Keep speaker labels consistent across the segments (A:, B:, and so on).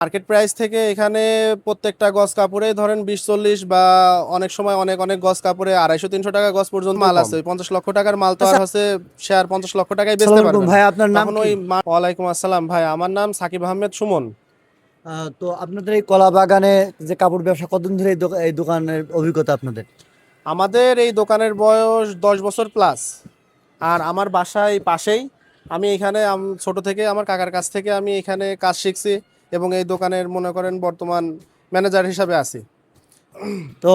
A: Market price থেকে এখানে প্রত্যেকটা গজ কাপড়ে ধরেন 20-40 বা অনেক সময় অনেক অনেক গজ কাপড়ে 250-300 টাকা গজ পর্যন্ত মাল
B: কম।
A: আছে। 50 লক্ষ টাকার মাল তো
B: আচ্ছা,
A: আর হচ্ছে সে আর 50 লক্ষ টাকায়
B: সালাম
A: বেচতে
B: আলাইকুম
A: পারবে না।
B: ভাই, আপনার নাম
A: তখন
B: কি?
A: ওই ওয়ালাইকুম আসসালাম ভাই, আমার নাম সাকিব আহমেদ সুমন।
B: তো আপনাদের এই কলা বাগানে যে কাপড় ব্যবসা কতদিন ধরে এই দোকানের অভিজ্ঞতা আপনাদের?
A: আমাদের এই দোকানের বয়স 10 বছর প্লাস। আর আমার বাসা এই পাশেই। আমি এখানে ছোট থেকে আমার কাকার কাছ থেকে আমি এখানে কাজ শিখছি এবং এই দোকানের মনে করেন বর্তমান ম্যানেজার হিসাবে আছি।
B: তো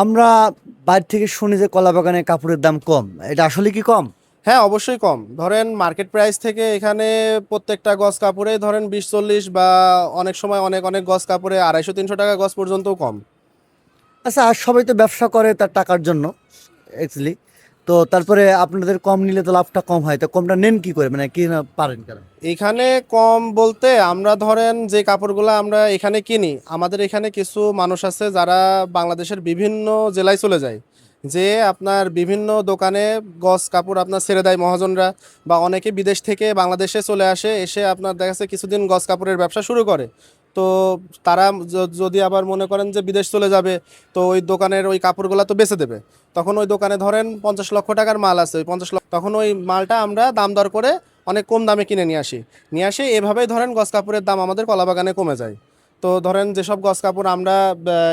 B: আমরা বাইরে থেকে শুনি যে কলা বাগানে কাপড়ের দাম কম, এটা আসলে কি কম?
A: হ্যাঁ, অবশ্যই কম। ধরেন মার্কেট প্রাইস থেকে এখানে প্রত্যেকটা গজ কাপড়ে ধরেন 20-40 বা অনেক সময় অনেক অনেক গজ কাপড়ে 250-300 টাকা গজ পর্যন্তও কম।
B: আচ্ছা, আর সবাই তো ব্যবসা করে তার টাকার জন্য অ্যাকচুয়ালি। তো তারপরে আপনাদের কম নিলে তো লাভটা কম হয়, তো কমটা নেন কি করে, মানে কি না পারেন কেন?
A: এখানে কম বলতে আমরা ধরেন যে কাপড়গুলো আমরা এখানে কিনি, আমাদের এখানে কিছু মানুষ আছে যারা বাংলাদেশের বিভিন্ন জেলায় চলে যায়, যে আপনার বিভিন্ন দোকানে গস কাপড় আপনার ছেড়ে দেয় মহাজনরা, বা অনেকে বিদেশ থেকে বাংলাদেশে চলে আসে, এসে আপনার দেখা যাচ্ছে কিছুদিন গস কাপড়ের ব্যবসা শুরু করে। তো তারা যদি আবার মনে করেন যে বিদেশ চলে যাবে, তো ওই দোকানের ওই কাপড়গুলো তো বেচে দেবে। তখন ওই দোকানে ধরেন 50 লক্ষ টাকার মাল আছে, ওই 50 লক্ষ, তখন ওই মালটা আমরা দাম দর করে অনেক কম দামে কিনে নিয়ে আসি এভাবেই ধরেন গজ কাপড়ের দাম আমাদের কলাবাগানে কমে যায়। তো ধরেন যেসব গজ কাপড় আমরা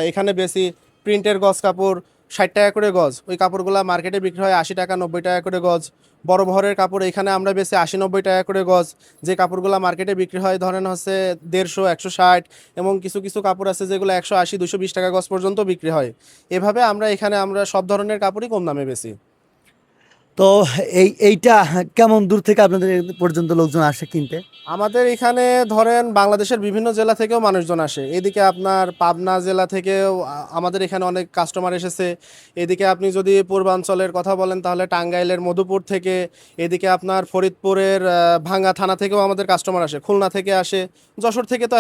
A: এখানে বেশি প্রিন্টের গজ কাপড় 60 টাকা করে গজ, ওই কাপড়গুলো মার্কেটে বিক্রি হয় 80 টাকা 90 টাকা করে গজ। বড় বহরের কাপড় এখানে আমরা বেশি 80-90 টাকা করে গজ। যে কাপড়গুলো মার্কেটে বিক্রি হয় ধরেন হচ্ছে 150-160, এবং কিছু কিছু কাপড় আছে যেগুলো 180-220 টাকা গজ পর্যন্ত বিক্রি হয়। এভাবে আমরা সব ধরনের কাপড়ই কম দামে বেশি।
B: তো এইটা কেমন দূর থেকে আপনাদের এ পর্যন্ত লোকজন আসে কিনতে?
A: আমাদের এখানে ধরেন বাংলাদেশের বিভিন্ন জেলা থেকেও মানুষজন আসে। এদিকে আপনার পাবনা জেলা থেকেও আমাদের এখানে অনেক কাস্টমার এসেছে। এদিকে আপনি যদি পূর্বাঞ্চলের কথা বলেন তাহলে টাঙ্গাইলের মধুপুর থেকে, এদিকে আপনার ফরিদপুরের ভাঙ্গা থানা থেকেও আমাদের কাস্টমার আসে, খুলনা থেকে আসে, যশোর থেকে তো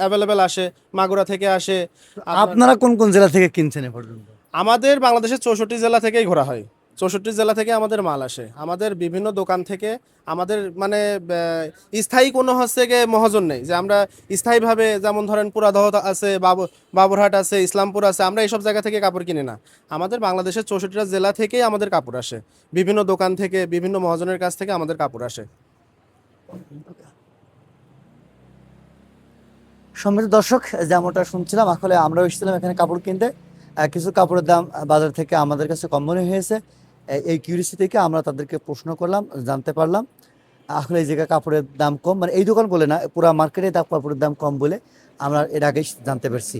A: অ্যাভেলেবেল আসে, মাগুরা থেকে আসে। আপনার
B: আপনারা কোন কোন জেলা থেকে কিনছেন এ পর্যন্ত?
A: আমাদের বাংলাদেশের 64 জেলা থেকেই ঘোরা হয়। 64 জেলা থেকে আমাদের মাল আসে, আমাদের বিভিন্ন দোকান থেকে। আমাদের মানে স্থায়ী কোনো হচ্ছে গিয়ে মহাজন নেই যে আমরা স্থায়ীভাবে, যেমন ধরেন পুরাদহ আছে, বাবুরহাট আছে, ইসলামপুর আছে, আমরা এইসব জায়গা থেকে কাপড় কিনি না। আমাদের বাংলাদেশের 64টা জেলা থেকেই আমাদের কাপড় আসে, বিভিন্ন দোকান থেকে, বিভিন্ন মহাজনের কাছ থেকে আমাদের কাপড় আসে।
B: সম্মানিত দর্শক, যেমনটা শুনছিলাম, আসলে আমরাও এসেছিলাম এখানে কাপড় কিনতে। কিছু কাপড়ের দাম বাজার থেকে আমাদের কাছে কম মনে হয়েছে। এই কিউরিসি থেকে আমরা তাদেরকে প্রশ্ন করলাম, জানতে পারলাম আসলে এই জায়গায় কাপড়ের দাম কম, মানে এই দোকান বলে না, পুরা মার্কেটে কাপড়ের দাম কম বলে আমরা এর আগেই জানতে পারছি।